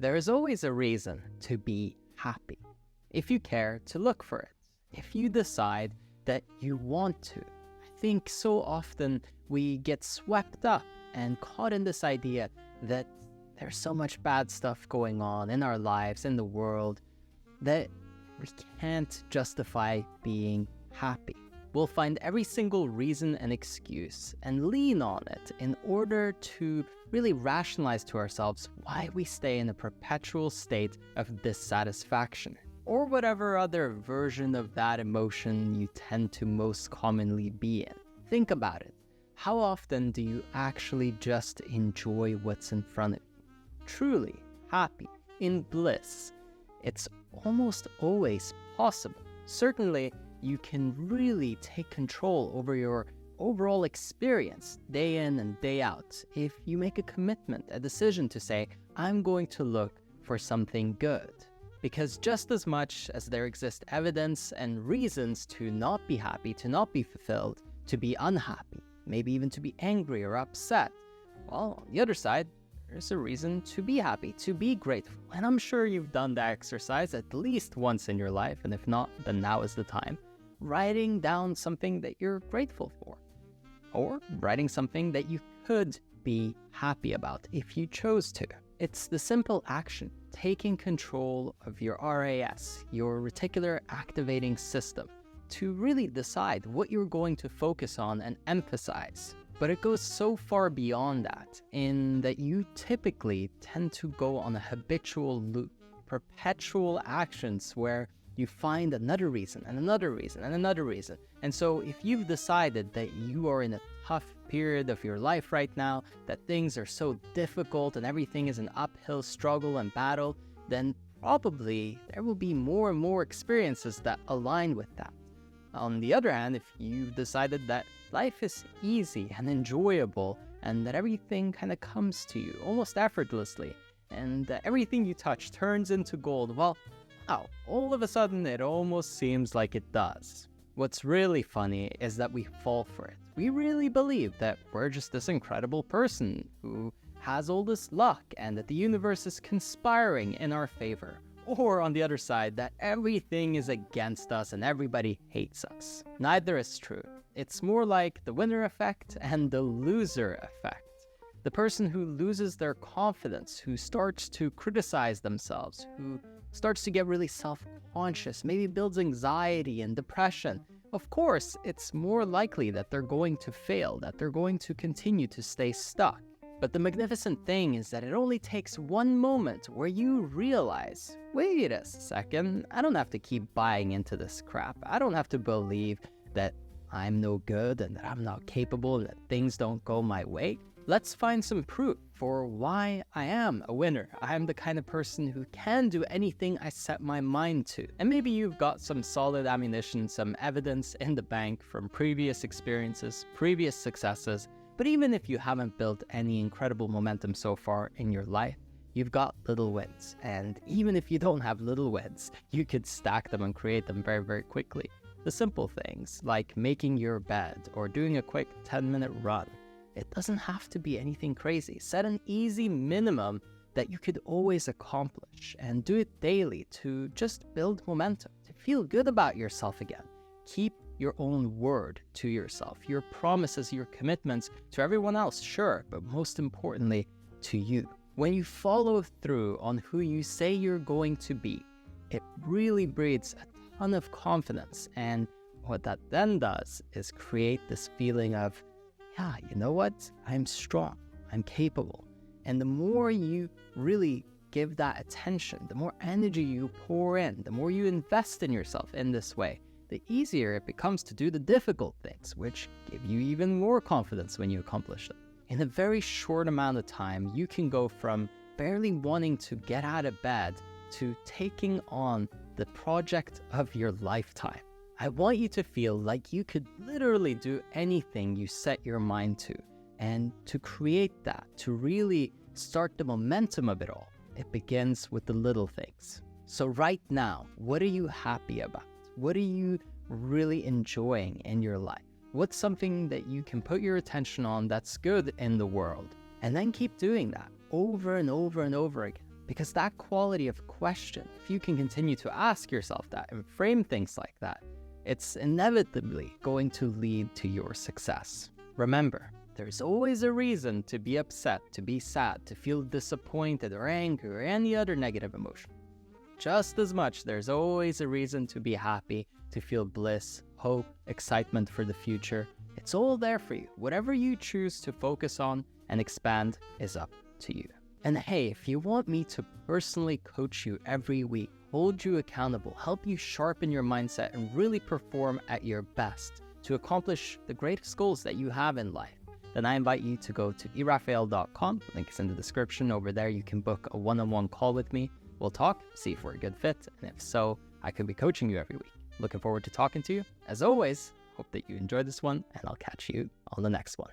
There is always a reason to be happy, if you care to look for it, if you decide that you want to. I think so often we get swept up and caught in this idea that there's so much bad stuff going on in our lives, in the world, that we can't justify being happy. We'll find every single reason and excuse and lean on it in order to really rationalize to ourselves why we stay in a perpetual state of dissatisfaction, or whatever other version of that emotion you tend to most commonly be in. Think about it. How often do you actually just enjoy what's in front of you? Truly happy, in bliss. It's almost always possible. Certainly, you can really take control over your overall experience day in and day out if you make a commitment, a decision to say, I'm going to look for something good. Because just as much as there exist evidence and reasons to not be happy, to not be fulfilled, to be unhappy, maybe even to be angry or upset, well, on the other side, there's a reason to be happy, to be grateful. And I'm sure you've done that exercise at least once in your life, and if not, then now is the time. Writing down something that you're grateful for, or writing something that you could be happy about if you chose to. It's the simple action, taking control of your RAS, your reticular activating system, to really decide what you're going to focus on and emphasize. But it goes so far beyond that, in that you typically tend to go on a habitual loop, perpetual actions where you find another reason and another reason and another reason. And so if you've decided that you are in a tough period of your life right now, that things are so difficult and everything is an uphill struggle and battle, then probably there will be more and more experiences that align with that. On the other hand, if you've decided that life is easy and enjoyable and that everything kind of comes to you almost effortlessly and that everything you touch turns into gold, well, wow, all of a sudden it almost seems like it does. What's really funny is that we fall for it. We really believe that we're just this incredible person who has all this luck and that the universe is conspiring in our favor. Or on the other side, that everything is against us and everybody hates us. Neither is true. It's more like the winner effect and the loser effect. The person who loses their confidence, who starts to criticize themselves, who starts to get really self-conscious, maybe builds anxiety and depression. Of course, it's more likely that they're going to fail, that they're going to continue to stay stuck. But the magnificent thing is that it only takes one moment where you realize, wait a second, I don't have to keep buying into this crap. I don't have to believe that I'm no good and that I'm not capable and that things don't go my way. Let's find some proof for why I am a winner. I'm the kind of person who can do anything I set my mind to. And maybe you've got some solid ammunition, some evidence in the bank from previous experiences, previous successes. But even if you haven't built any incredible momentum so far in your life, you've got little wins. And even if you don't have little wins, you could stack them and create them very, very quickly. The simple things like making your bed or doing a quick 10-minute run. It doesn't have to be anything crazy. Set an easy minimum that you could always accomplish and do it daily to just build momentum, to feel good about yourself again. Keep your own word to yourself, your promises, your commitments to everyone else, sure, but most importantly, to you. When you follow through on who you say you're going to be, it really breeds a ton of confidence. And what that then does is create this feeling of, yeah, you know what? I'm strong, I'm capable. And the more you really give that attention, the more energy you pour in, the more you invest in yourself in this way, the easier it becomes to do the difficult things, which give you even more confidence when you accomplish them. In a very short amount of time, you can go from barely wanting to get out of bed to taking on the project of your lifetime. I want you to feel like you could literally do anything you set your mind to. And to create that, to really start the momentum of it all, it begins with the little things. So right now, what are you happy about? What are you really enjoying in your life? What's something that you can put your attention on that's good in the world? And then keep doing that over and over and over again. Because that quality of question, if you can continue to ask yourself that and frame things like that, it's inevitably going to lead to your success. Remember, there's always a reason to be upset, to be sad, to feel disappointed or angry or any other negative emotion. Just as much, there's always a reason to be happy, to feel bliss, hope, excitement for the future. It's all there for you. Whatever you choose to focus on and expand is up to you. And hey, if you want me to personally coach you every week, hold you accountable, help you sharpen your mindset and really perform at your best to accomplish the greatest goals that you have in life, then I invite you to go to erafael.com. Link is in the description. Over there, you can book a one-on-one call with me. We'll talk, see if we're a good fit, and if so, I could be coaching you every week. Looking forward to talking to you. As always, hope that you enjoyed this one, and I'll catch you on the next one.